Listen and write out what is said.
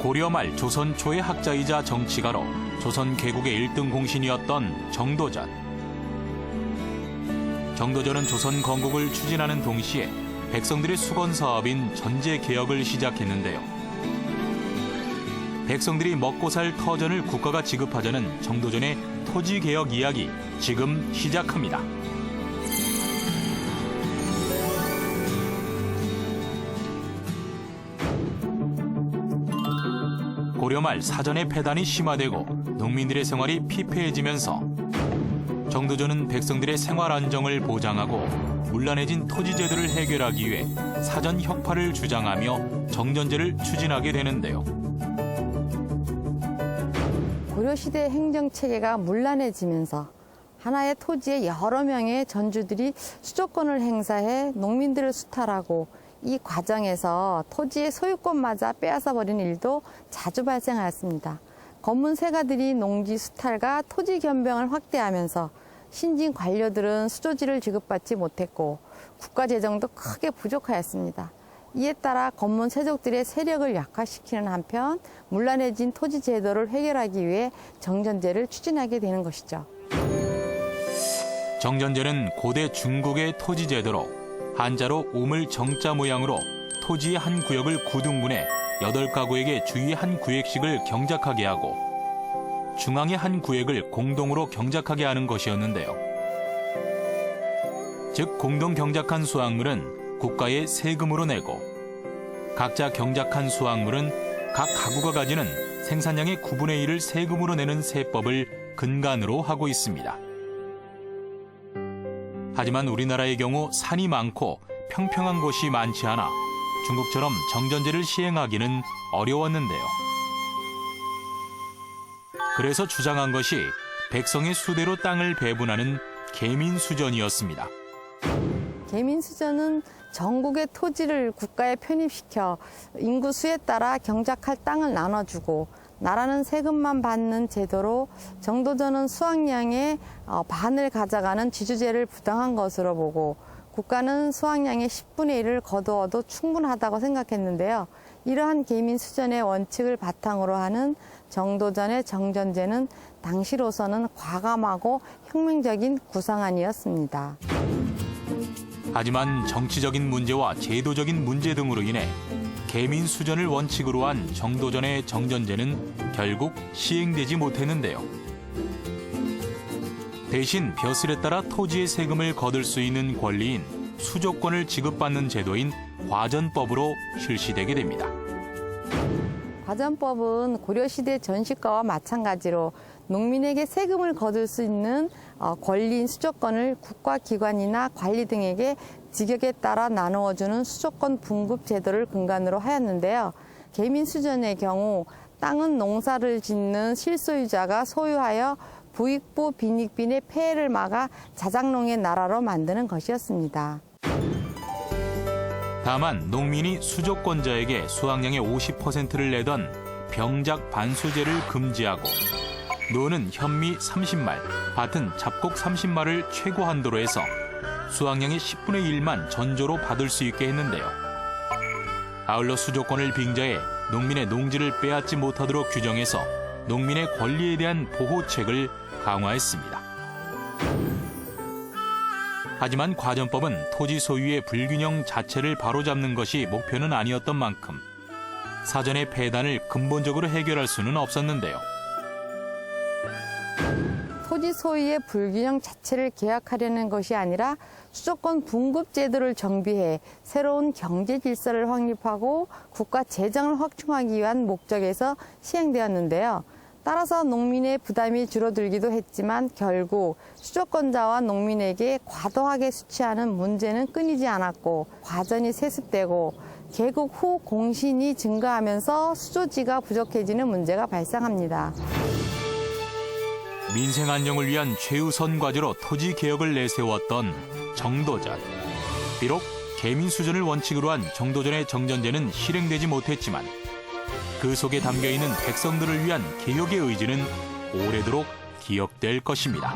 고려 말 조선 초의 학자이자 정치가로 조선 개국의 1등 공신이었던 정도전. 정도전은 조선 건국을 추진하는 동시에 백성들의 수건 사업인 전제 개혁을 시작했는데요. 백성들이 먹고 살 터전을 국가가 지급하자는 정도전의 토지 개혁 이야기 지금 시작합니다. 고려 말 사전의 폐단이 심화되고 농민들의 생활이 피폐해지면서 정도전은 백성들의 생활 안정을 보장하고 문란해진 토지 제도를 해결하기 위해 사전 혁파를 주장하며 정전제를 추진하게 되는데요. 고려시대 행정체계가 문란해지면서 하나의 토지에 여러 명의 전주들이 수조권을 행사해 농민들을 수탈하고 이 과정에서 토지의 소유권마저 빼앗아버리는 일도 자주 발생하였습니다. 검문 세가들이 농지 수탈과 토지 변병을 확대하면서 신진 관료들은 수조지를 지급받지 못했고 국가 재정도 크게 부족하였습니다. 이에 따라 검문 세족들의 세력을 약화시키는 한편 문란해진 토지 제도를 해결하기 위해 정전제를 추진하게 되는 것이죠. 정전제는 고대 중국의 토지 제도로 한자로 우물 정자 모양으로 토지의 한 구역을 9등분해 8가구에게 주위 한 구획씩을 경작하게 하고 중앙의 한 구획을 공동으로 경작하게 하는 것이었는데요. 즉 공동 경작한 수확물은 국가에 세금으로 내고 각자 경작한 수확물은 각 가구가 가지는 생산량의 9분의 1을 세금으로 내는 세법을 근간으로 하고 있습니다. 하지만 우리나라의 경우 산이 많고 평평한 곳이 많지 않아 중국처럼 정전제를 시행하기는 어려웠는데요. 그래서 주장한 것이 백성의 수대로 땅을 배분하는 계민수전이었습니다. 계민수전은 전국의 토지를 국가에 편입시켜 인구 수에 따라 경작할 땅을 나눠주고 나라는 세금만 받는 제도로 정도전은 수확량의 반을 가져가는 지주제를 부당한 것으로 보고 국가는 수확량의 10분의 1을 거두어도 충분하다고 생각했는데요. 이러한 계민수전의 원칙을 바탕으로 하는 정도전의 정전제는 당시로서는 과감하고 혁명적인 구상안이었습니다. 하지만 정치적인 문제와 제도적인 문제 등으로 인해 계민수전을 원칙으로 한 정도전의 정전제는 결국 시행되지 못했는데요. 대신 벼슬에 따라 토지의 세금을 거둘 수 있는 권리인 수조권을 지급받는 제도인 과전법으로 실시되게 됩니다. 과전법은 고려시대 전시가와 마찬가지로 농민에게 세금을 거둘 수 있는 권리인 수조권을 국가기관이나 관리 등에게 직역에 따라 나누어주는 수조권 분급 제도를 근간으로 하였는데요. 계민수전의 경우 땅은 농사를 짓는 실소유자가 소유하여 부익부 빈익빈의 폐해를 막아 자작농의 나라로 만드는 것이었습니다. 다만 농민이 수조권자에게 수확량의 50%를 내던 병작 반수제를 금지하고 노는 현미 30말, 밭은 잡곡 30말을 최고 한도로 해서 수확량의 10분의 1만 전조로 받을 수 있게 했는데요. 아울러 수조권을 빙자해 농민의 농지를 빼앗지 못하도록 규정해서 농민의 권리에 대한 보호책을 강화했습니다. 하지만 과전법은 토지 소유의 불균형 자체를 바로잡는 것이 목표는 아니었던 만큼 사전의 폐단을 근본적으로 해결할 수는 없었는데요. 토지 소유의 불균형 자체를 개혁하려는 것이 아니라 수조권 분급 제도를 정비해 새로운 경제 질서를 확립하고 국가 재정을 확충하기 위한 목적에서 시행되었는데요. 따라서 농민의 부담이 줄어들기도 했지만 결국 수조권자와 농민에게 과도하게 수취하는 문제는 끊이지 않았고 과전이 세습되고 개국 후 공신이 증가하면서 수조지가 부족해지는 문제가 발생합니다. 민생 안정을 위한 최우선 과제로 토지 개혁을 내세웠던 정도전. 비록 계민수전을 원칙으로 한 정도전의 정전제는 실행되지 못했지만 그 속에 담겨있는 백성들을 위한 개혁의 의지는 오래도록 기억될 것입니다.